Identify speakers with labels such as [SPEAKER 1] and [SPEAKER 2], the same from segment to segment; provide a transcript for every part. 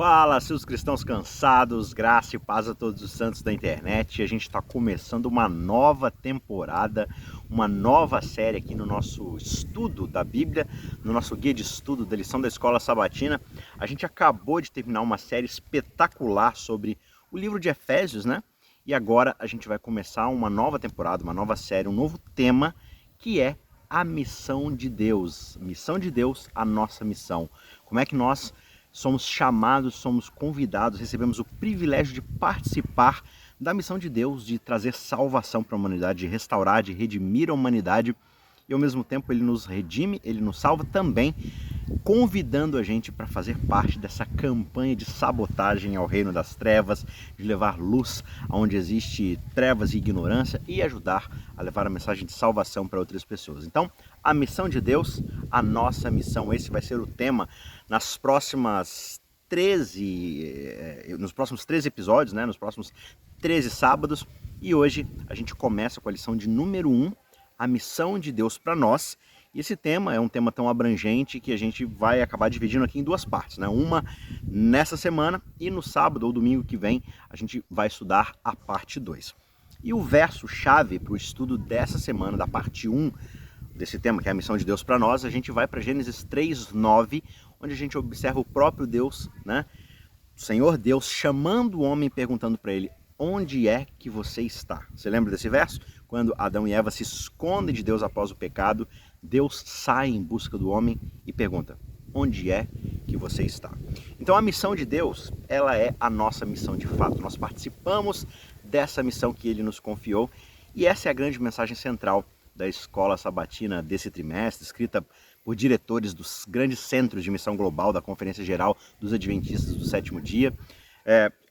[SPEAKER 1] Fala, seus cristãos cansados, graça e paz a todos os santos da internet. A gente está começando uma nova temporada, uma nova série aqui no nosso estudo da Bíblia, no nosso guia de estudo da lição da Escola Sabatina. A gente acabou de terminar uma série espetacular sobre o livro de Efésios, né? E agora a gente vai começar uma nova temporada, uma nova série, um novo tema, que é a missão de Deus. Missão de Deus, a nossa missão. Como é que nós somos chamados, somos convidados, recebemos o privilégio de participar da missão de Deus, de trazer salvação para a humanidade, de restaurar, de redimir a humanidade. E ao mesmo tempo ele nos redime, ele nos salva também, convidando a gente para fazer parte dessa campanha de sabotagem ao reino das trevas, de levar luz aonde existe trevas e ignorância e ajudar a levar a mensagem de salvação para outras pessoas. Então, a missão de Deus, a nossa missão, esse vai ser o tema nos próximos 13 episódios, né, nos próximos 13 sábados. E hoje a gente começa com a lição de número 1, a missão de Deus para nós. E esse tema é um tema tão abrangente que a gente vai acabar dividindo aqui em duas partes, né? Uma nessa semana e no sábado ou domingo que vem a gente vai estudar a parte 2. E o verso-chave para o estudo dessa semana, da parte 1 desse tema, que é a missão de Deus para nós, a gente vai para Gênesis 3:9, onde a gente observa o próprio Deus, né? O Senhor Deus chamando o homem e perguntando para ele: onde é que você está? Você lembra desse verso? Quando Adão e Eva se escondem de Deus após o pecado, Deus sai em busca do homem e pergunta: onde é que você está? Então a missão de Deus, ela é a nossa missão de fato. Nós participamos dessa missão que Ele nos confiou, e essa é a grande mensagem central da Escola Sabatina desse trimestre, escrita por diretores dos grandes centros de missão global da Conferência Geral dos Adventistas do Sétimo Dia.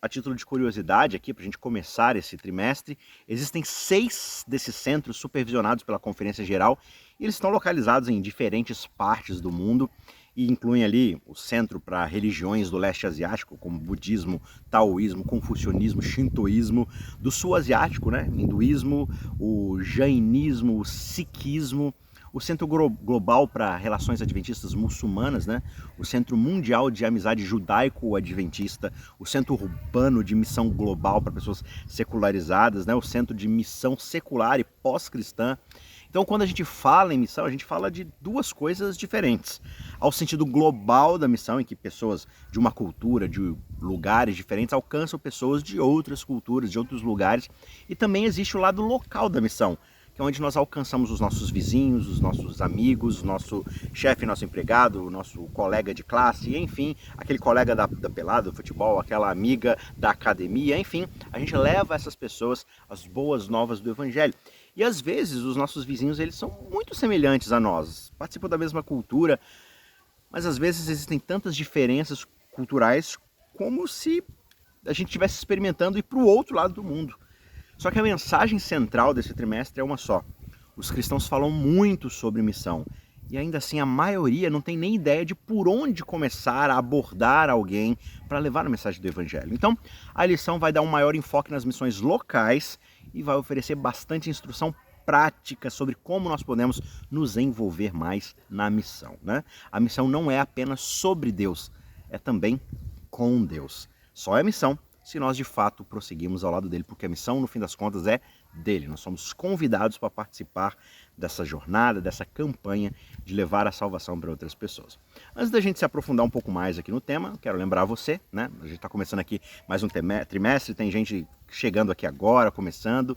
[SPEAKER 1] A título de curiosidade aqui, para a gente começar esse trimestre, existem 6 desses centros supervisionados pela Conferência Geral, e eles estão localizados em diferentes partes do mundo, e incluem ali o centro para religiões do leste asiático, como budismo, taoísmo, confucionismo, shintoísmo, do sul asiático, né, hinduísmo, o jainismo, o sikhismo, o Centro Global para Relações Adventistas Muçulmanas, né? O Centro Mundial de Amizade Judaico-Adventista, o Centro Urbano de Missão Global para Pessoas Secularizadas, né? O Centro de Missão Secular e Pós-Cristã. Então, quando a gente fala em missão, a gente fala de duas coisas diferentes. Ao sentido global da missão, em que pessoas de uma cultura, de lugares diferentes, alcançam pessoas de outras culturas, de outros lugares. E também existe o lado local da missão, que é onde nós alcançamos os nossos vizinhos, os nossos amigos, o nosso chefe, nosso empregado, o nosso colega de classe, enfim, aquele colega da pelada, do futebol, aquela amiga da academia, enfim, a gente leva essas pessoas as boas novas do Evangelho. E às vezes os nossos vizinhos, eles são muito semelhantes a nós, participam da mesma cultura, mas às vezes existem tantas diferenças culturais como se a gente estivesse experimentando ir para o outro lado do mundo. Só que a mensagem central desse trimestre é uma só. Os cristãos falam muito sobre missão, e ainda assim a maioria não tem nem ideia de por onde começar a abordar alguém para levar a mensagem do Evangelho. Então, a lição vai dar um maior enfoque nas missões locais e vai oferecer bastante instrução prática sobre como nós podemos nos envolver mais na missão, né? A missão não é apenas sobre Deus, é também com Deus. Só é missão se nós de fato prosseguimos ao lado dele, porque a missão, no fim das contas, é dele. Nós somos convidados para participar dessa jornada, dessa campanha de levar a salvação para outras pessoas. Antes da gente se aprofundar um pouco mais aqui no tema, quero lembrar você, né? A gente está começando aqui mais um trimestre, tem gente chegando aqui agora, começando.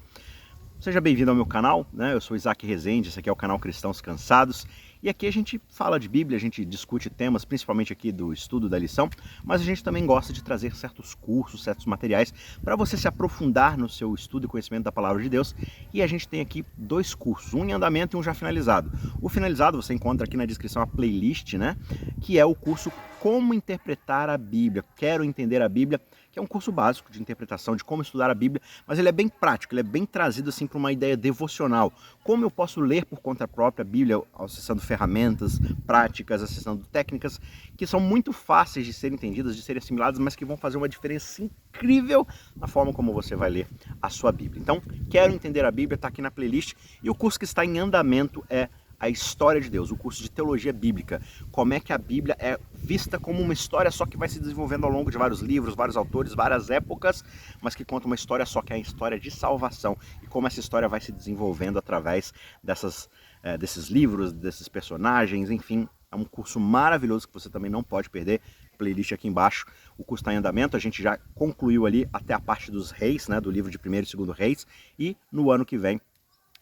[SPEAKER 1] Seja bem-vindo ao meu canal, né? Eu sou Isaac Rezende, esse aqui é o canal Cristãos Cansados. E aqui a gente fala de Bíblia, a gente discute temas, principalmente aqui do estudo da lição, mas a gente também gosta de trazer certos cursos, certos materiais, para você se aprofundar no seu estudo e conhecimento da Palavra de Deus. E a gente tem aqui 2 cursos, um em andamento e um já finalizado. O finalizado você encontra aqui na descrição a playlist, né? Que é o curso Como Interpretar a Bíblia, Quero Entender a Bíblia, que é um curso básico de interpretação, de como estudar a Bíblia, mas ele é bem prático, ele é bem trazido assim para uma ideia devocional. Como eu posso ler por conta própria a Bíblia, acessando ferramentas práticas, acessando técnicas que são muito fáceis de serem entendidas, de serem assimiladas, mas que vão fazer uma diferença incrível na forma como você vai ler a sua Bíblia. Então, Quero Entender a Bíblia, está aqui na playlist, e o curso que está em andamento é a história de Deus, o curso de teologia bíblica, como é que a Bíblia é vista como uma história só que vai se desenvolvendo ao longo de vários livros, vários autores, várias épocas, mas que conta uma história só, que é a história de salvação, e como essa história vai se desenvolvendo através desses livros, desses personagens, enfim. É um curso maravilhoso que você também não pode perder. Playlist aqui embaixo. O curso está em andamento, a gente já concluiu ali até a parte dos reis, né, do livro de 1º e 2º reis, e no ano que vem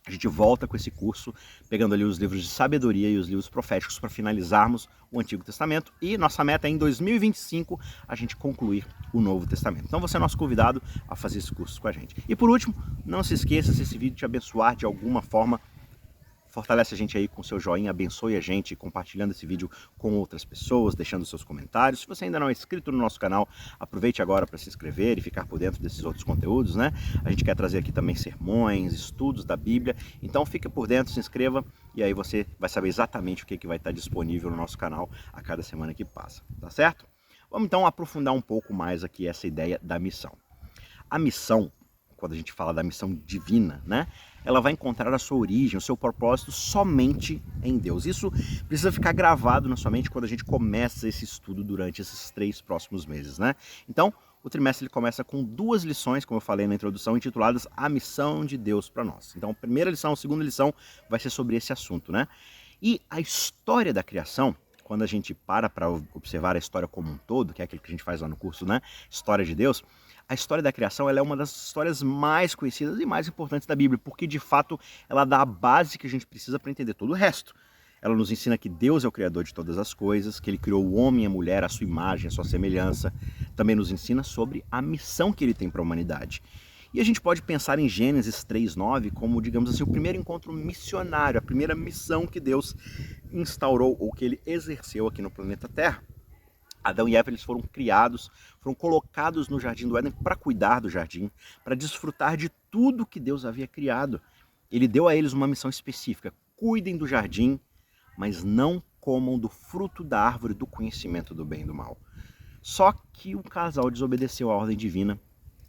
[SPEAKER 1] a gente volta com esse curso, pegando ali os livros de sabedoria e os livros proféticos para finalizarmos o Antigo Testamento, e nossa meta é em 2025 a gente concluir o Novo Testamento. Então você é nosso convidado a fazer esse curso com a gente. E por último, não se esqueça, se esse vídeo te abençoar de alguma forma, fortalece a gente aí com seu joinha, abençoe a gente compartilhando esse vídeo com outras pessoas, deixando seus comentários. Se você ainda não é inscrito no nosso canal, aproveite agora para se inscrever e ficar por dentro desses outros conteúdos, né? A gente quer trazer aqui também sermões, estudos da Bíblia, então fica por dentro, se inscreva e aí você vai saber exatamente o que vai estar disponível no nosso canal a cada semana que passa, tá certo? Vamos então aprofundar um pouco mais aqui essa ideia da missão. A missão, quando a gente fala da missão divina, né? Ela vai encontrar a sua origem, o seu propósito somente em Deus. Isso precisa ficar gravado na sua mente quando a gente começa esse estudo durante esses 3 próximos meses, né? Então, o trimestre ele começa com 2 lições, como eu falei na introdução, intituladas A Missão de Deus para Nós. Então, a primeira lição, a segunda lição vai ser sobre esse assunto, né? E a história da criação, quando a gente para observar a história como um todo, que é aquilo que a gente faz lá no curso, né? História de Deus. A história da criação ela é uma das histórias mais conhecidas e mais importantes da Bíblia, porque de fato ela dá a base que a gente precisa para entender todo o resto. Ela nos ensina que Deus é o Criador de todas as coisas, que Ele criou o homem e a mulher à sua imagem, à sua semelhança. Também nos ensina sobre a missão que Ele tem para a humanidade. E a gente pode pensar em Gênesis 3:9 como, digamos assim, o primeiro encontro missionário, a primeira missão que Deus instaurou ou que Ele exerceu aqui no planeta Terra. Adão e Eva eles foram criados, foram colocados no jardim do Éden para cuidar do jardim, para desfrutar de tudo que Deus havia criado. Ele deu a eles uma missão específica: cuidem do jardim, mas não comam do fruto da árvore do conhecimento do bem e do mal. Só que o casal desobedeceu à ordem divina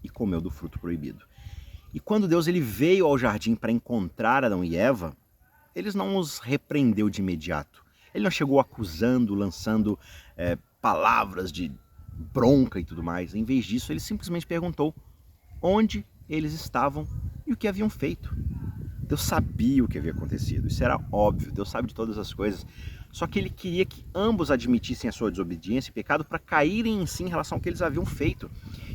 [SPEAKER 1] e comeu do fruto proibido. E quando Deus ele veio ao jardim para encontrar Adão e Eva, ele não os repreendeu de imediato. Ele não chegou acusando, lançando palavras de bronca e tudo mais. Em vez disso, ele simplesmente perguntou onde eles estavam e o que haviam feito. Deus sabia o que havia acontecido, isso era óbvio, Deus sabe de todas as coisas. Só que ele queria que ambos admitissem a sua desobediência e pecado para caírem em si em relação ao que eles haviam feito.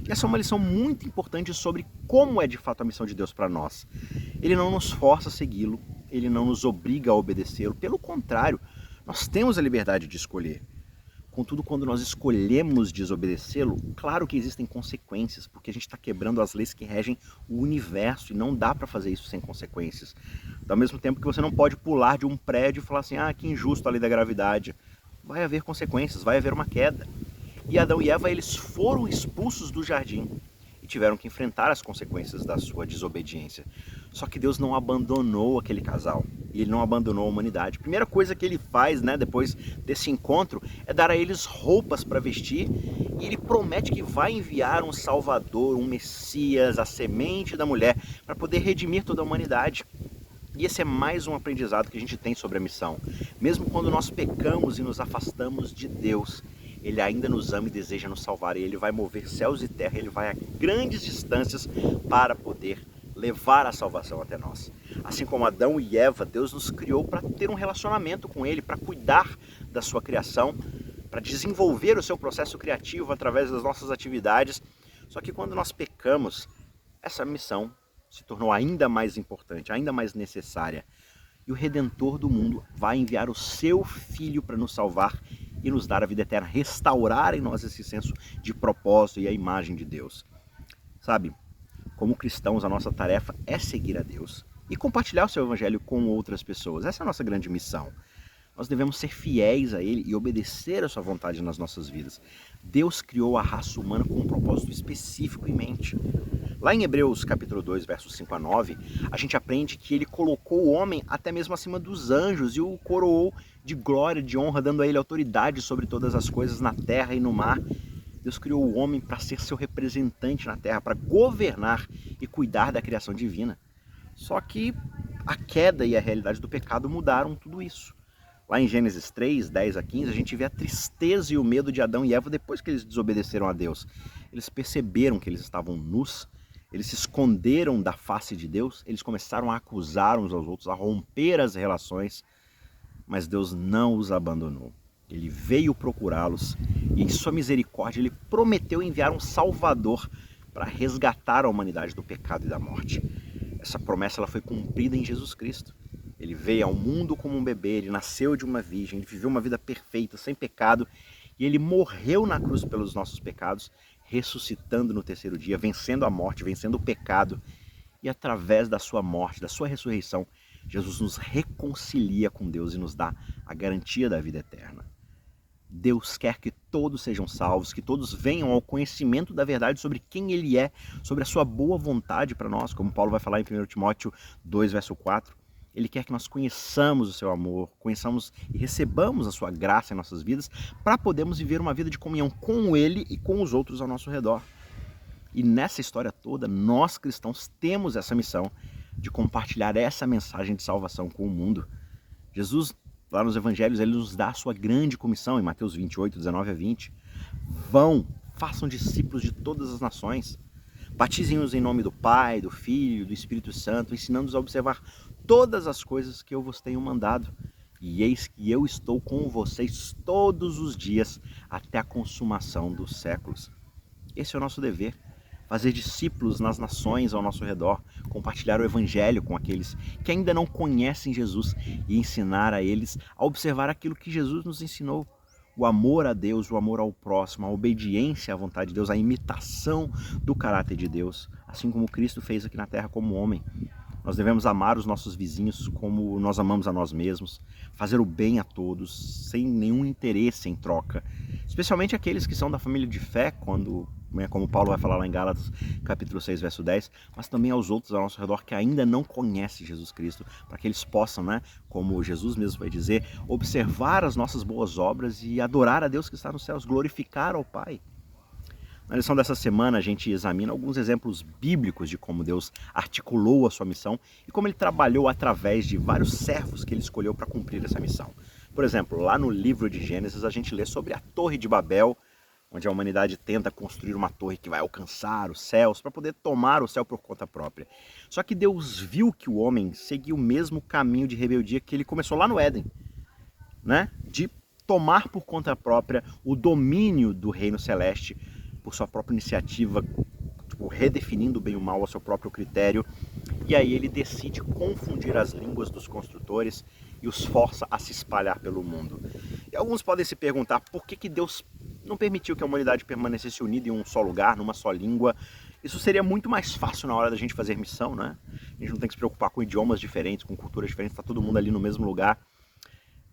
[SPEAKER 1] E essa é uma lição muito importante sobre como é de fato a missão de Deus para nós. Ele não nos força a segui-lo, ele não nos obriga a obedecê-lo, pelo contrário, nós temos a liberdade de escolher. Contudo, quando nós escolhemos desobedecê-lo, claro que existem consequências, porque a gente está quebrando as leis que regem o universo e não dá para fazer isso sem consequências. Ao mesmo tempo que você não pode pular de um prédio e falar assim, ah, que injusto a lei da gravidade. Vai haver consequências, vai haver uma queda. E Adão e Eva, eles foram expulsos do jardim e tiveram que enfrentar as consequências da sua desobediência. Só que Deus não abandonou aquele casal. E Ele não abandonou a humanidade. A primeira coisa que Ele faz, né, depois desse encontro, é dar a eles roupas para vestir. E Ele promete que vai enviar um Salvador, um Messias, a semente da mulher, para poder redimir toda a humanidade. E esse é mais um aprendizado que a gente tem sobre a missão. Mesmo quando nós pecamos e nos afastamos de Deus, Ele ainda nos ama e deseja nos salvar. E Ele vai mover céus e terra, Ele vai a grandes distâncias para poder levar a salvação até nós. Assim como Adão e Eva, Deus nos criou para ter um relacionamento com Ele, para cuidar da sua criação, para desenvolver o seu processo criativo através das nossas atividades. Só que quando nós pecamos, essa missão se tornou ainda mais importante, ainda mais necessária. E o Redentor do mundo vai enviar o seu Filho para nos salvar e nos dar a vida eterna, restaurar em nós esse senso de propósito e a imagem de Deus. Sabe, como cristãos, a nossa tarefa é seguir a Deus e compartilhar o seu evangelho com outras pessoas. Essa é a nossa grande missão. Nós devemos ser fiéis a Ele e obedecer a sua vontade nas nossas vidas. Deus criou a raça humana com um propósito específico em mente. Lá em Hebreus capítulo 2, versos 5 a 9, a gente aprende que Ele colocou o homem até mesmo acima dos anjos e o coroou de glória, de honra, dando a Ele autoridade sobre todas as coisas na terra e no mar. Deus criou o homem para ser seu representante na terra, para governar e cuidar da criação divina. Só que A queda e a realidade do pecado mudaram tudo isso. Lá em Gênesis 3, 10 a 15, a gente vê a tristeza e o medo de Adão e Eva depois que eles desobedeceram a Deus. Eles perceberam que eles estavam nus, eles se esconderam da face de Deus, eles começaram a acusar uns aos outros, a romper as relações, mas Deus não os abandonou. Ele veio procurá-los e em sua misericórdia ele prometeu enviar um Salvador para resgatar a humanidade do pecado e da morte. Essa promessa ela foi cumprida em Jesus Cristo. Ele veio ao mundo como um bebê, ele nasceu de uma virgem, ele viveu uma vida perfeita, sem pecado, e ele morreu na cruz pelos nossos pecados, ressuscitando no terceiro dia, vencendo a morte, vencendo o pecado. E através da sua morte, da sua ressurreição, Jesus nos reconcilia com Deus e nos dá a garantia da vida eterna. Deus quer que todos sejam salvos, que todos venham ao conhecimento da verdade sobre quem Ele é, sobre a sua boa vontade para nós, como Paulo vai falar em 1 Timóteo 2, verso 4. Ele quer que nós conheçamos o seu amor, conheçamos e recebamos a sua graça em nossas vidas para podermos viver uma vida de comunhão com Ele e com os outros ao nosso redor. E nessa história toda, nós cristãos temos essa missão de compartilhar essa mensagem de salvação com o mundo. Jesus, lá nos evangelhos, ele nos dá a sua grande comissão em Mateus 28, 19 a 20. Vão, façam discípulos de todas as nações. Batizem-os em nome do Pai, do Filho, do Espírito Santo, ensinando-os a observar todas as coisas que eu vos tenho mandado. E eis que eu estou com vocês todos os dias até a consumação dos séculos. Esse é o nosso dever. Fazer discípulos nas nações ao nosso redor, compartilhar o Evangelho com aqueles que ainda não conhecem Jesus e ensinar a eles a observar aquilo que Jesus nos ensinou. O amor a Deus, o amor ao próximo, a obediência à vontade de Deus, a imitação do caráter de Deus, assim como Cristo fez aqui na terra como homem. Nós devemos amar os nossos vizinhos como nós amamos a nós mesmos, fazer o bem a todos, sem nenhum interesse em troca, especialmente aqueles que são da família de fé, como Paulo vai falar lá em Gálatas, capítulo 6, verso 10, mas também aos outros ao nosso redor que ainda não conhecem Jesus Cristo, para que eles possam, como Jesus mesmo vai dizer, observar as nossas boas obras e adorar a Deus que está nos céus, glorificar ao Pai. Na lição dessa semana a gente examina alguns exemplos bíblicos de como Deus articulou a sua missão e como ele trabalhou através de vários servos que ele escolheu para cumprir essa missão. Por exemplo, lá no livro de Gênesis a gente lê sobre a Torre de Babel, onde a humanidade tenta construir uma torre que vai alcançar os céus para poder tomar o céu por conta própria. Só que Deus viu que o homem seguia o mesmo caminho de rebeldia que ele começou lá no Éden, de tomar por conta própria o domínio do reino celeste por sua própria iniciativa, redefinindo o bem e o mal ao seu próprio critério. E aí ele decide confundir as línguas dos construtores e os força a se espalhar pelo mundo. E alguns podem se perguntar por que Deus não permitiu que a humanidade permanecesse unida em um só lugar, numa só língua. Isso seria muito mais fácil na hora da gente fazer missão, A gente não tem que se preocupar com idiomas diferentes, com culturas diferentes, está todo mundo ali no mesmo lugar.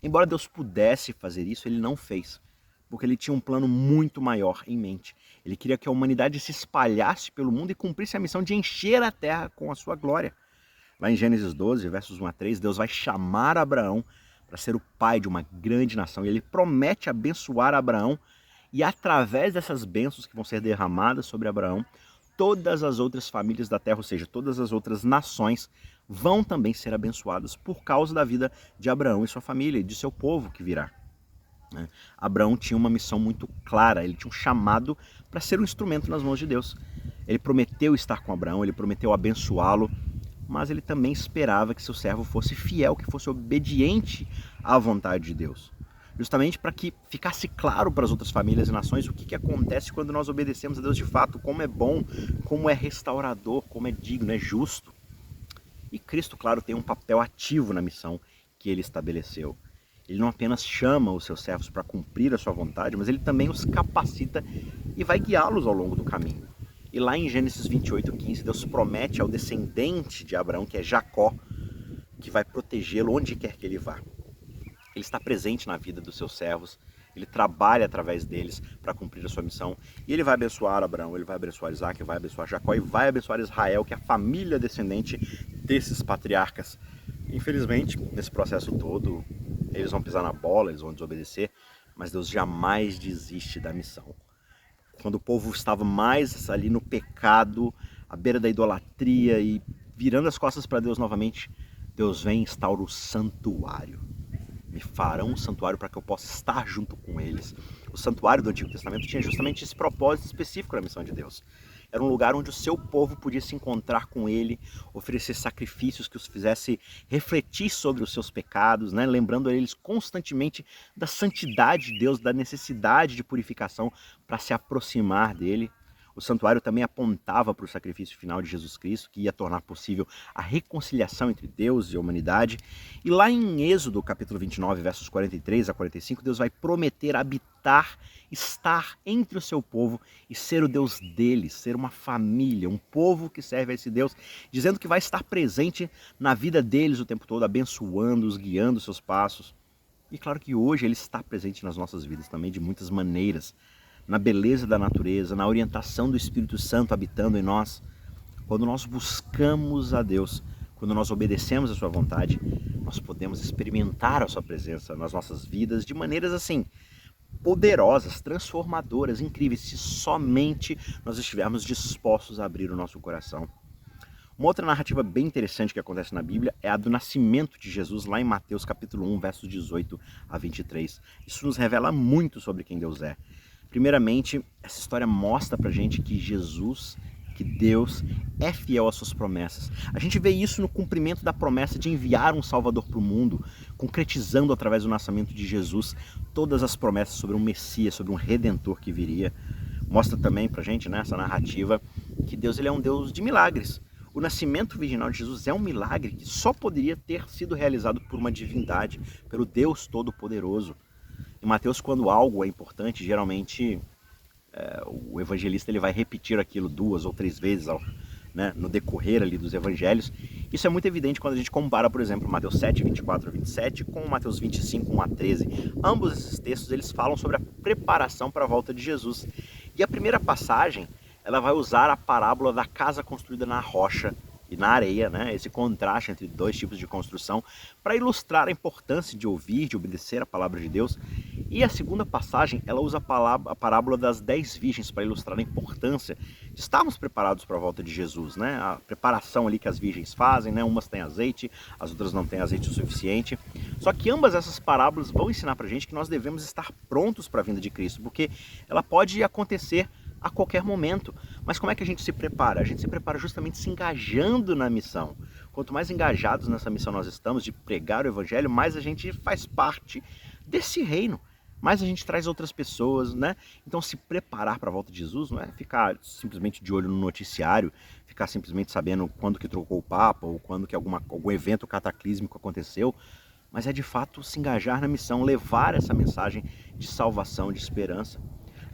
[SPEAKER 1] Embora Deus pudesse fazer isso, ele não fez, porque ele tinha um plano muito maior em mente. Ele queria que a humanidade se espalhasse pelo mundo e cumprisse a missão de encher a terra com a sua glória. Lá em Gênesis 12, versos 1 a 3, Deus vai chamar Abraão para ser o pai de uma grande nação. E ele promete abençoar Abraão e através dessas bênçãos que vão ser derramadas sobre Abraão, todas as outras famílias da terra, ou seja, todas as outras nações, vão também ser abençoadas por causa da vida de Abraão e sua família e de seu povo que virá. Abraão tinha uma missão muito clara, ele tinha um chamado para ser um instrumento nas mãos de Deus. Ele prometeu estar com Abraão, ele prometeu abençoá-lo, mas ele também esperava que seu servo fosse fiel, que fosse obediente à vontade de Deus. Justamente para que ficasse claro para as outras famílias e nações o que acontece quando nós obedecemos a Deus de fato, como é bom, como é restaurador, como é digno, é justo. E Cristo, claro, tem um papel ativo na missão que ele estabeleceu. Ele não apenas chama os seus servos para cumprir a sua vontade, mas ele também os capacita e vai guiá-los ao longo do caminho. E lá em Gênesis 28:15, Deus promete ao descendente de Abraão, que é Jacó, que vai protegê-lo onde quer que ele vá. Ele está presente na vida dos seus servos, ele trabalha através deles para cumprir a sua missão. E ele vai abençoar Abraão, ele vai abençoar Isaac, vai abençoar Jacó e vai abençoar Israel, que é a família descendente desses patriarcas. Infelizmente, nesse processo todo, eles vão pisar na bola, eles vão desobedecer, mas Deus jamais desiste da missão. Quando o povo estava mais ali no pecado, à beira da idolatria e virando as costas para Deus novamente, Deus vem e instaura o santuário. Me farão um santuário para que eu possa estar junto com eles. O santuário do Antigo Testamento tinha justamente esse propósito específico na missão de Deus. Era um lugar onde o seu povo podia se encontrar com ele, oferecer sacrifícios que os fizesse refletir sobre os seus pecados, né? Lembrando eles constantemente da santidade de Deus, da necessidade de purificação para se aproximar dele. O santuário também apontava para o sacrifício final de Jesus Cristo, que ia tornar possível a reconciliação entre Deus e a humanidade. E lá em Êxodo, capítulo 29, versos 43 a 45, Deus vai prometer habitar, estar entre o seu povo e ser o Deus deles, ser uma família, um povo que serve a esse Deus, dizendo que vai estar presente na vida deles o tempo todo, abençoando-os, guiando os seus passos. E claro que hoje ele está presente nas nossas vidas também de muitas maneiras, na beleza da natureza, na orientação do Espírito Santo habitando em nós. Quando nós buscamos a Deus, quando nós obedecemos a sua vontade, nós podemos experimentar a sua presença nas nossas vidas de maneiras assim, poderosas, transformadoras, incríveis, se somente nós estivermos dispostos a abrir o nosso coração. Uma outra narrativa bem interessante que acontece na Bíblia é a do nascimento de Jesus, lá em Mateus capítulo 1, versos 18 a 23. Isso nos revela muito sobre quem Deus é. Primeiramente, essa história mostra pra gente que Jesus, que Deus é fiel às suas promessas. A gente vê isso no cumprimento da promessa de enviar um Salvador para o mundo, concretizando através do nascimento de Jesus todas as promessas sobre um Messias, sobre um Redentor que viria. Mostra também pra gente, né, essa narrativa, que Deus ele é um Deus de milagres. O nascimento virginal de Jesus é um milagre que só poderia ter sido realizado por uma divindade, pelo Deus Todo-Poderoso. Em Mateus, quando algo é importante, geralmente o evangelista ele vai repetir aquilo 2 ou 3 vezes né, no decorrer ali dos evangelhos. Isso é muito evidente quando a gente compara, por exemplo, Mateus 7, 24 a 27 com Mateus 25, 1 a 13. Ambos esses textos eles falam sobre a preparação para a volta de Jesus. E a primeira passagem ela vai usar a parábola da casa construída na rocha e na areia, né? Esse contraste entre dois tipos de construção, para ilustrar a importância de ouvir, de obedecer a palavra de Deus. E a segunda passagem, ela usa a parábola das 10 virgens para ilustrar a importância de estarmos preparados para a volta de Jesus, né? A preparação ali que as virgens fazem, né? Umas têm azeite, as outras não têm azeite o suficiente. Só que ambas essas parábolas vão ensinar para a gente que nós devemos estar prontos para a vinda de Cristo, porque ela pode acontecer a qualquer momento. Mas como é que a gente se prepara? A gente se prepara justamente se engajando na missão. Quanto mais engajados nessa missão nós estamos de pregar o evangelho, mais a gente faz parte desse reino. Mais a gente traz outras pessoas, né? Então se preparar para a volta de Jesus não é ficar simplesmente de olho no noticiário, ficar simplesmente sabendo quando que trocou o Papa ou quando que algum evento cataclísmico aconteceu, mas é de fato se engajar na missão, levar essa mensagem de salvação, de esperança.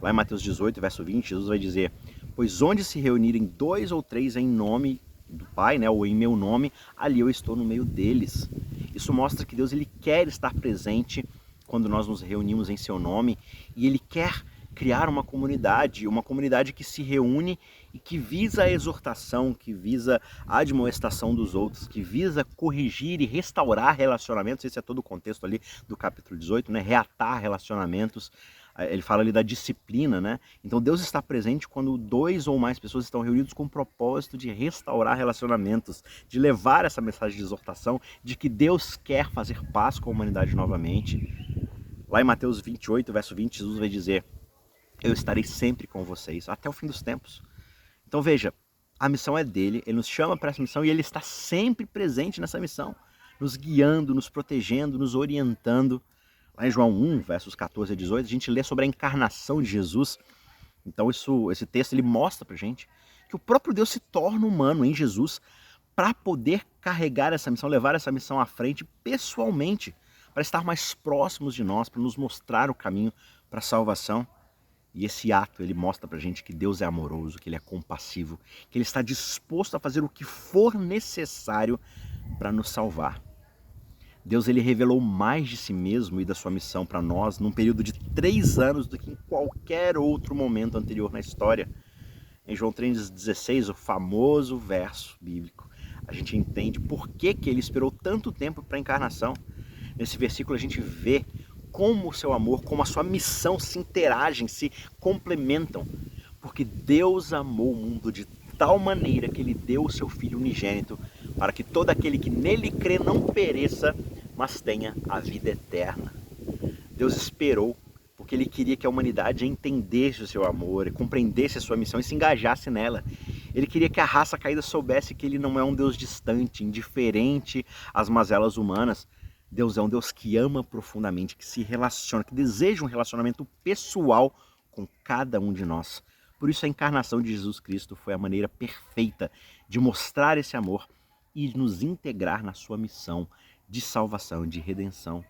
[SPEAKER 1] Lá em Mateus 18, verso 20, Jesus vai dizer: pois onde se reunirem 2 ou 3 em nome do Pai, né, ou em meu nome, ali eu estou no meio deles. Isso mostra que Deus ele quer estar presente quando nós nos reunimos em seu nome, e ele quer criar uma comunidade que se reúne e que visa a exortação, que visa a admoestação dos outros, que visa corrigir e restaurar relacionamentos. Esse é todo o contexto ali do capítulo 18, né? Reatar relacionamentos. Ele fala ali da disciplina, né? Então Deus está presente quando 2 ou mais pessoas estão reunidos com o propósito de restaurar relacionamentos, de levar essa mensagem de exortação, de que Deus quer fazer paz com a humanidade novamente. Lá em Mateus 28, verso 20, Jesus vai dizer: eu estarei sempre com vocês, até o fim dos tempos. Então veja, a missão é dele, ele nos chama para essa missão e ele está sempre presente nessa missão, nos guiando, nos protegendo, nos orientando. Lá em João 1, versos 14 a 18, a gente lê sobre a encarnação de Jesus. Então esse texto ele mostra pra gente que o próprio Deus se torna humano em Jesus para poder carregar essa missão, levar essa missão à frente pessoalmente, para estar mais próximos de nós, para nos mostrar o caminho para a salvação. E esse ato ele mostra pra gente que Deus é amoroso, que ele é compassivo, que ele está disposto a fazer o que for necessário para nos salvar. Deus ele revelou mais de si mesmo e da sua missão para nós num período de 3 anos do que em qualquer outro momento anterior na história. Em João 3,16, o famoso verso bíblico, a gente entende por que ele esperou tanto tempo para a encarnação. Nesse versículo a gente vê como o seu amor, como a sua missão se interagem, se complementam. Porque Deus amou o mundo de tal maneira que ele deu o seu Filho unigênito para que todo aquele que nele crê não pereça, mas tenha a vida eterna. Deus esperou, porque Ele queria que a humanidade entendesse o seu amor, compreendesse a sua missão e se engajasse nela. Ele queria que a raça caída soubesse que Ele não é um Deus distante, indiferente às mazelas humanas. Deus é um Deus que ama profundamente, que se relaciona, que deseja um relacionamento pessoal com cada um de nós. Por isso a encarnação de Jesus Cristo foi a maneira perfeita de mostrar esse amor e nos integrar na sua missão de salvação, de redenção.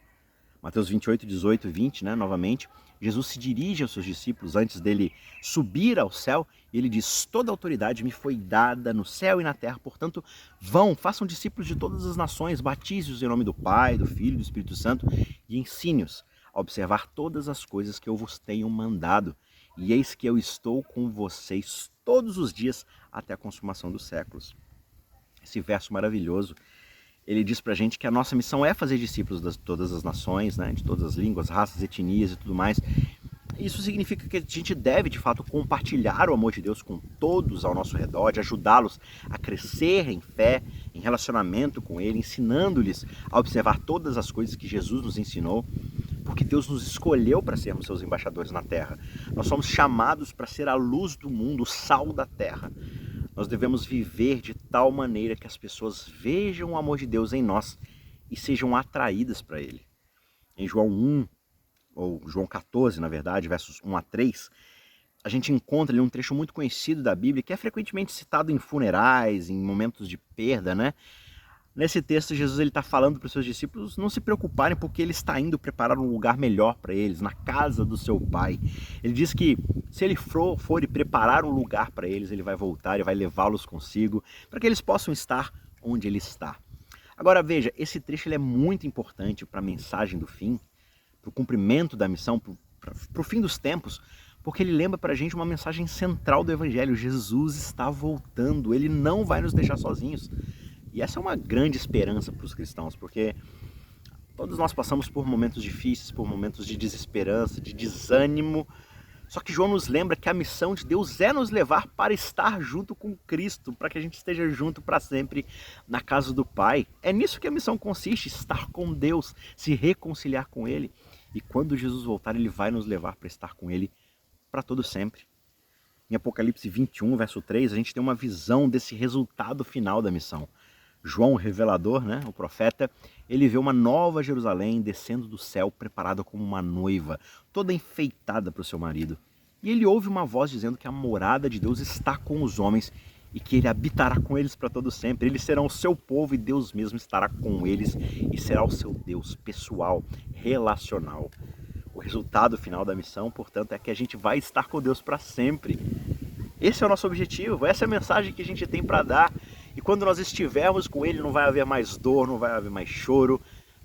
[SPEAKER 1] Mateus 28, 18 e 20, novamente, Jesus se dirige aos seus discípulos antes dele subir ao céu e ele diz: toda autoridade me foi dada no céu e na terra, portanto vão, façam discípulos de todas as nações, batize-os em nome do Pai, do Filho e do Espírito Santo e ensine-os a observar todas as coisas que eu vos tenho mandado. E eis que eu estou com vocês todos os dias até a consumação dos séculos. Esse verso maravilhoso, ele diz pra gente que a nossa missão é fazer discípulos de todas as nações, de todas as línguas, raças, etnias e tudo mais. Isso significa que a gente deve, de fato, compartilhar o amor de Deus com todos ao nosso redor, de ajudá-los a crescer em fé, em relacionamento com Ele, ensinando-lhes a observar todas as coisas que Jesus nos ensinou, porque Deus nos escolheu para sermos seus embaixadores na terra. Nós somos chamados para ser a luz do mundo, o sal da terra. Nós devemos viver de tal maneira que as pessoas vejam o amor de Deus em nós e sejam atraídas para Ele. Em João 1, ou João 14, na verdade, versos 1 a 3, a gente encontra ali um trecho muito conhecido da Bíblia, que é frequentemente citado em funerais, em momentos de perda, Nesse texto, Jesus está falando para os seus discípulos não se preocuparem, porque Ele está indo preparar um lugar melhor para eles, na casa do seu Pai. Ele diz que se Ele for e preparar um lugar para eles, Ele vai voltar e vai levá-los consigo, para que eles possam estar onde Ele está. Agora veja, esse trecho ele é muito importante para a mensagem do fim, para o cumprimento da missão, para o fim dos tempos, porque ele lembra para a gente uma mensagem central do Evangelho: Jesus está voltando, Ele não vai nos deixar sozinhos. E essa é uma grande esperança para os cristãos, porque todos nós passamos por momentos difíceis, por momentos de desesperança, de desânimo. Só que João nos lembra que a missão de Deus é nos levar para estar junto com Cristo, para que a gente esteja junto para sempre na casa do Pai. É nisso que a missão consiste: estar com Deus, se reconciliar com Ele. E quando Jesus voltar, Ele vai nos levar para estar com Ele para todo sempre. Em Apocalipse 21, verso 3, a gente tem uma visão desse resultado final da missão. João, o revelador, o profeta, ele vê uma nova Jerusalém descendo do céu, preparada como uma noiva, toda enfeitada para o seu marido. E ele ouve uma voz dizendo que a morada de Deus está com os homens e que Ele habitará com eles para todo sempre. Eles serão o seu povo e Deus mesmo estará com eles e será o seu Deus pessoal, relacional. O resultado final da missão, portanto, é que a gente vai estar com Deus para sempre. Esse é o nosso objetivo, essa é a mensagem que a gente tem para dar. E quando nós estivermos com Ele, não vai haver mais dor, não vai haver mais choro,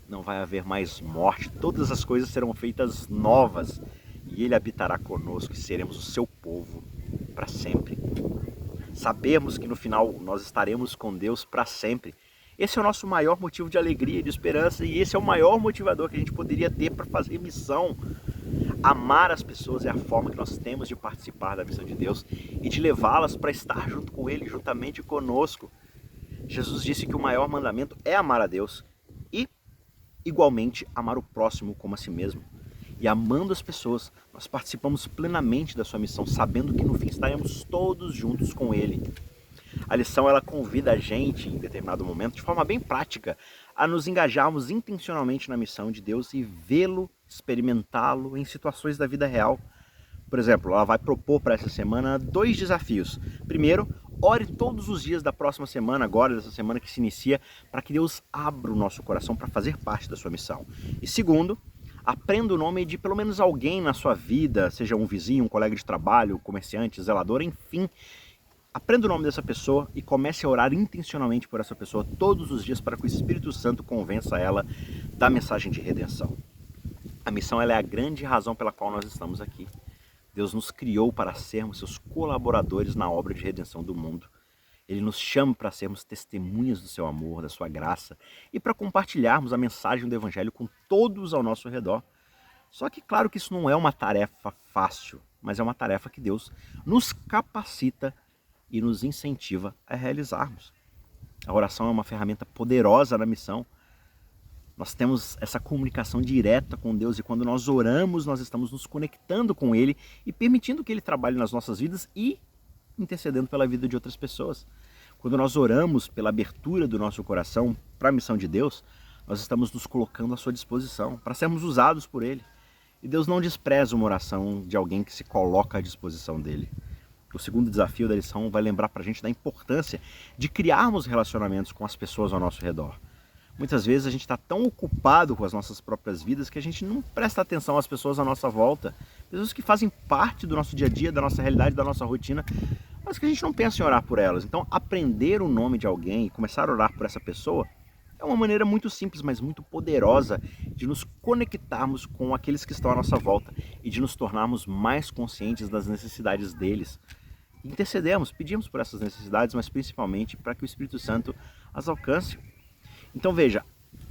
[SPEAKER 1] não vai haver mais morte. Todas as coisas serão feitas novas. E Ele habitará conosco e seremos o seu povo para sempre. Sabemos que no final nós estaremos com Deus para sempre. Esse é o nosso maior motivo de alegria e de esperança. E esse é o maior motivador que a gente poderia ter para fazer missão. Amar as pessoas é a forma que nós temos de participar da missão de Deus e de levá-las para estar junto com Ele, juntamente conosco. Jesus disse que o maior mandamento é amar a Deus e, igualmente, amar o próximo como a si mesmo. E amando as pessoas, nós participamos plenamente da sua missão, sabendo que no fim estaremos todos juntos com Ele. A lição ela convida a gente, em determinado momento, de forma bem prática, a nos engajarmos intencionalmente na missão de Deus e vê-lo, experimentá-lo em situações da vida real. Por exemplo, ela vai propor para essa semana 2 desafios. Primeiro, ore todos os dias da próxima semana, agora dessa semana que se inicia, para que Deus abra o nosso coração para fazer parte da sua missão. E segundo, aprenda o nome de pelo menos alguém na sua vida, seja um vizinho, um colega de trabalho, comerciante, zelador, enfim. Aprenda o nome dessa pessoa e comece a orar intencionalmente por essa pessoa todos os dias para que o Espírito Santo convença ela da mensagem de redenção. A missão ela é a grande razão pela qual nós estamos aqui. Deus nos criou para sermos seus colaboradores na obra de redenção do mundo. Ele nos chama para sermos testemunhas do seu amor, da sua graça e para compartilharmos a mensagem do Evangelho com todos ao nosso redor. Só que claro que isso não é uma tarefa fácil, mas é uma tarefa que Deus nos capacita e nos incentiva a realizarmos. A oração é uma ferramenta poderosa na missão. Nós temos essa comunicação direta com Deus e quando nós oramos, nós estamos nos conectando com Ele e permitindo que Ele trabalhe nas nossas vidas e intercedendo pela vida de outras pessoas. Quando nós oramos pela abertura do nosso coração para a missão de Deus, nós estamos nos colocando à sua disposição para sermos usados por Ele. E Deus não despreza uma oração de alguém que se coloca à disposição dEle. O segundo desafio da lição vai lembrar para a gente da importância de criarmos relacionamentos com as pessoas ao nosso redor. Muitas vezes a gente está tão ocupado com as nossas próprias vidas que a gente não presta atenção às pessoas à nossa volta. Pessoas que fazem parte do nosso dia a dia, da nossa realidade, da nossa rotina, mas que a gente não pensa em orar por elas. Então, aprender o nome de alguém e começar a orar por essa pessoa é uma maneira muito simples, mas muito poderosa de nos conectarmos com aqueles que estão à nossa volta e de nos tornarmos mais conscientes das necessidades deles. Intercedemos, pedimos por essas necessidades, mas principalmente para que o Espírito Santo as alcance. Então veja,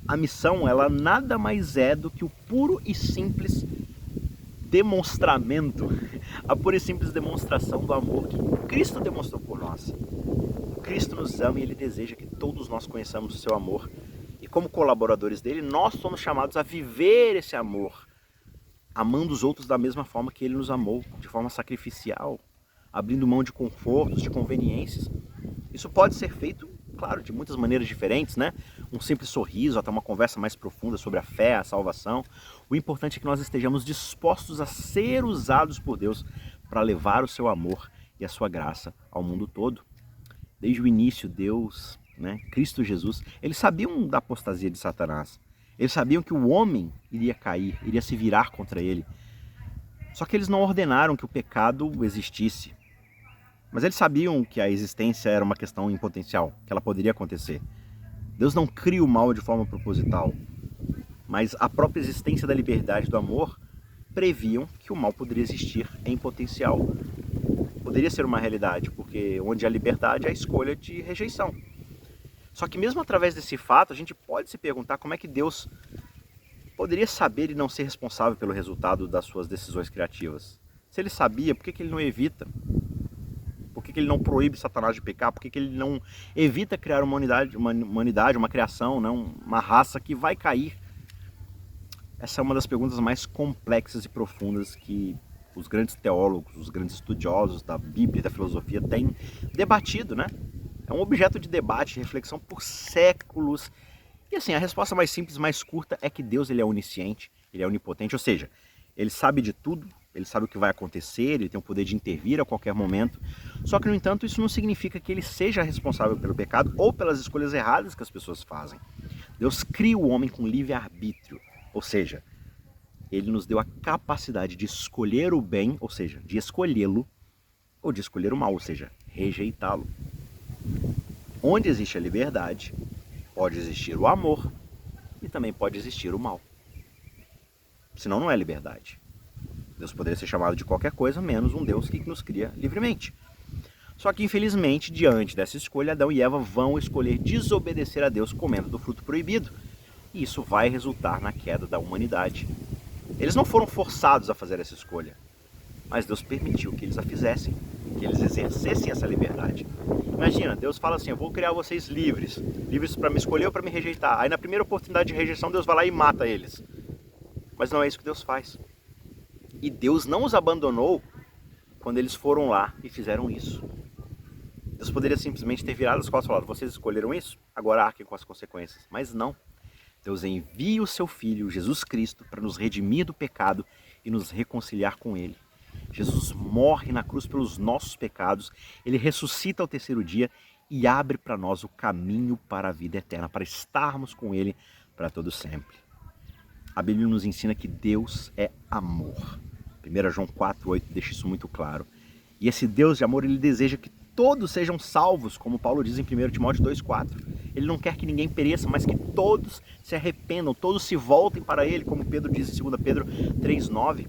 [SPEAKER 1] a missão ela nada mais é do que o puro e simples demonstramento, a pura e simples demonstração do amor que Cristo demonstrou por nós. Cristo nos ama e Ele deseja que todos nós conheçamos o seu amor. E como colaboradores dele, nós somos chamados a viver esse amor, amando os outros da mesma forma que Ele nos amou, de forma sacrificial, abrindo mão de confortos, de conveniências. Isso pode ser feito, claro, de muitas maneiras diferentes, né? Um simples sorriso, até uma conversa mais profunda sobre a fé, a salvação. O importante é que nós estejamos dispostos a ser usados por Deus para levar o seu amor e a sua graça ao mundo todo. Desde o início, Deus, Cristo Jesus, eles sabiam da apostasia de Satanás. Eles sabiam que o homem iria cair, iria se virar contra ele. Só que eles não ordenaram que o pecado existisse. Mas eles sabiam que a existência era uma questão em potencial, que ela poderia acontecer. Deus não cria o mal de forma proposital, mas a própria existência da liberdade e do amor previam que o mal poderia existir em potencial. Poderia ser uma realidade, porque onde há liberdade há escolha de rejeição. Só que mesmo através desse fato, a gente pode se perguntar como é que Deus poderia saber e não ser responsável pelo resultado das suas decisões criativas. Se Ele sabia, por que Ele não evita? Por que Ele não proíbe Satanás de pecar? Por que Ele não evita criar uma humanidade, uma criação, uma raça que vai cair? Essa é uma das perguntas mais complexas e profundas que os grandes teólogos, os grandes estudiosos da Bíblia e da filosofia têm debatido, né? É um objeto de debate e reflexão por séculos. E assim, a resposta mais simples, mais curta é que Deus ele é onisciente, Ele é onipotente, ou seja, Ele sabe de tudo, Ele sabe o que vai acontecer, Ele tem o poder de intervir a qualquer momento. Só que, no entanto, isso não significa que Ele seja responsável pelo pecado ou pelas escolhas erradas que as pessoas fazem. Deus cria o homem com livre-arbítrio, ou seja, Ele nos deu a capacidade de escolher o bem, ou seja, de escolhê-lo, ou de escolher o mal, ou seja, rejeitá-lo. Onde existe a liberdade, pode existir o amor e também pode existir o mal. Senão não é liberdade. Deus poderia ser chamado de qualquer coisa, menos um Deus que nos cria livremente. Só que, infelizmente, diante dessa escolha, Adão e Eva vão escolher desobedecer a Deus comendo do fruto proibido. E isso vai resultar na queda da humanidade. Eles não foram forçados a fazer essa escolha, mas Deus permitiu que eles a fizessem, que eles exercessem essa liberdade. Imagina, Deus fala assim, eu vou criar vocês livres para me escolher ou para me rejeitar. Aí na primeira oportunidade de rejeição, Deus vai lá e mata eles. Mas não é isso que Deus faz. E Deus não os abandonou quando eles foram lá e fizeram isso. Deus poderia simplesmente ter virado as costas e falado, vocês escolheram isso? Agora arquem com as consequências. Mas não. Deus envia o seu Filho, Jesus Cristo, para nos redimir do pecado e nos reconciliar com Ele. Jesus morre na cruz pelos nossos pecados, Ele ressuscita ao terceiro dia e abre para nós o caminho para a vida eterna, para estarmos com Ele para todo sempre. A Bíblia nos ensina que Deus é amor. 1 João 4,8 deixa isso muito claro. E esse Deus de amor, Ele deseja que todos sejam salvos, como Paulo diz em 1 Timóteo 2,4. Ele não quer que ninguém pereça, mas que todos se arrependam, todos se voltem para Ele, como Pedro diz em 2 Pedro 3,9.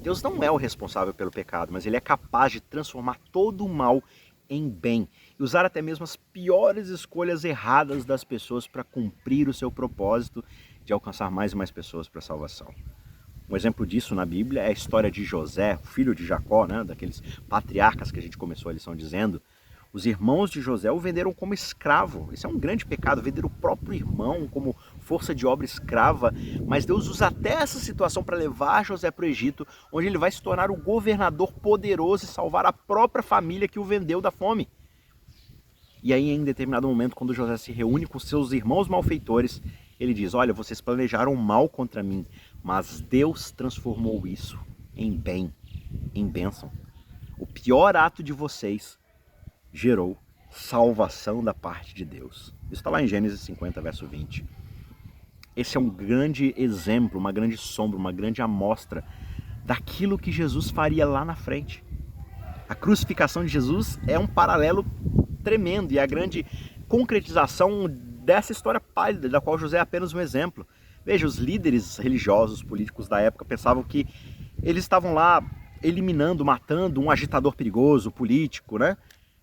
[SPEAKER 1] Deus não é o responsável pelo pecado, mas Ele é capaz de transformar todo o mal em bem e usar até mesmo as piores escolhas erradas das pessoas para cumprir o seu propósito de alcançar mais e mais pessoas para a salvação. Um exemplo disso na Bíblia é a história de José, filho de Jacó, daqueles patriarcas que a gente começou a lição dizendo. Os irmãos de José o venderam como escravo. Esse é um grande pecado, vender o próprio irmão como força de obra escrava. Mas Deus usa até essa situação para levar José para o Egito, onde ele vai se tornar o governador poderoso e salvar a própria família que o vendeu da fome. E aí, em determinado momento, quando José se reúne com seus irmãos malfeitores, ele diz: olha, vocês planejaram mal contra mim, mas Deus transformou isso em bem, em bênção. O pior ato de vocês gerou salvação da parte de Deus. Isso está lá em Gênesis 50, verso 20. Esse é um grande exemplo, uma grande sombra, uma grande amostra daquilo que Jesus faria lá na frente. A crucificação de Jesus é um paralelo tremendo e a grande concretização dessa história pálida, da qual José é apenas um exemplo. Veja, os líderes religiosos, políticos da época pensavam que eles estavam lá eliminando, matando um agitador perigoso, político, né?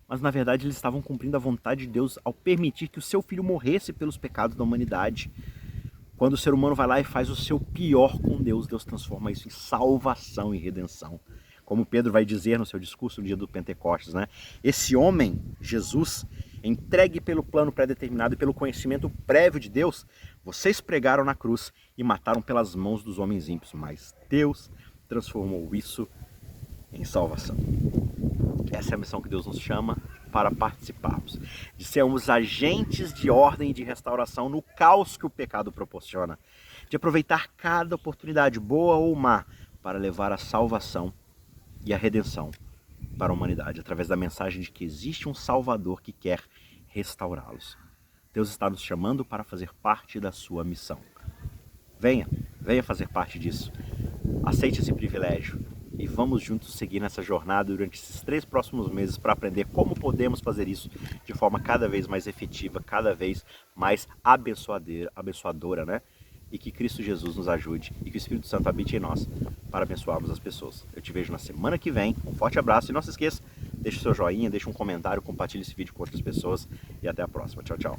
[SPEAKER 1] Mas na verdade eles estavam cumprindo a vontade de Deus ao permitir que o seu filho morresse pelos pecados da humanidade. Quando o ser humano vai lá e faz o seu pior com Deus, Deus transforma isso em salvação e redenção. Como Pedro vai dizer no seu discurso no dia do Pentecostes, né? Esse homem, Jesus, entregue pelo plano pré-determinado e pelo conhecimento prévio de Deus, vocês pregaram na cruz e mataram pelas mãos dos homens ímpios, mas Deus transformou isso em salvação. Essa é a missão que Deus nos chama para participarmos, de sermos agentes de ordem e de restauração no caos que o pecado proporciona, de aproveitar cada oportunidade, boa ou má, para levar a salvação e a redenção para a humanidade, através da mensagem de que existe um Salvador que quer restaurá-los. Deus está nos chamando para fazer parte da sua missão. Venha fazer parte disso. Aceite esse privilégio e vamos juntos seguir nessa jornada durante esses 3 próximos meses para aprender como podemos fazer isso de forma cada vez mais efetiva, cada vez mais abençoadora, né? E que Cristo Jesus nos ajude e que o Espírito Santo habite em nós para abençoarmos as pessoas. Eu te vejo na semana que vem. Um forte abraço e não se esqueça, deixe o seu joinha, deixe um comentário, compartilhe esse vídeo com outras pessoas e até a próxima. Tchau, tchau.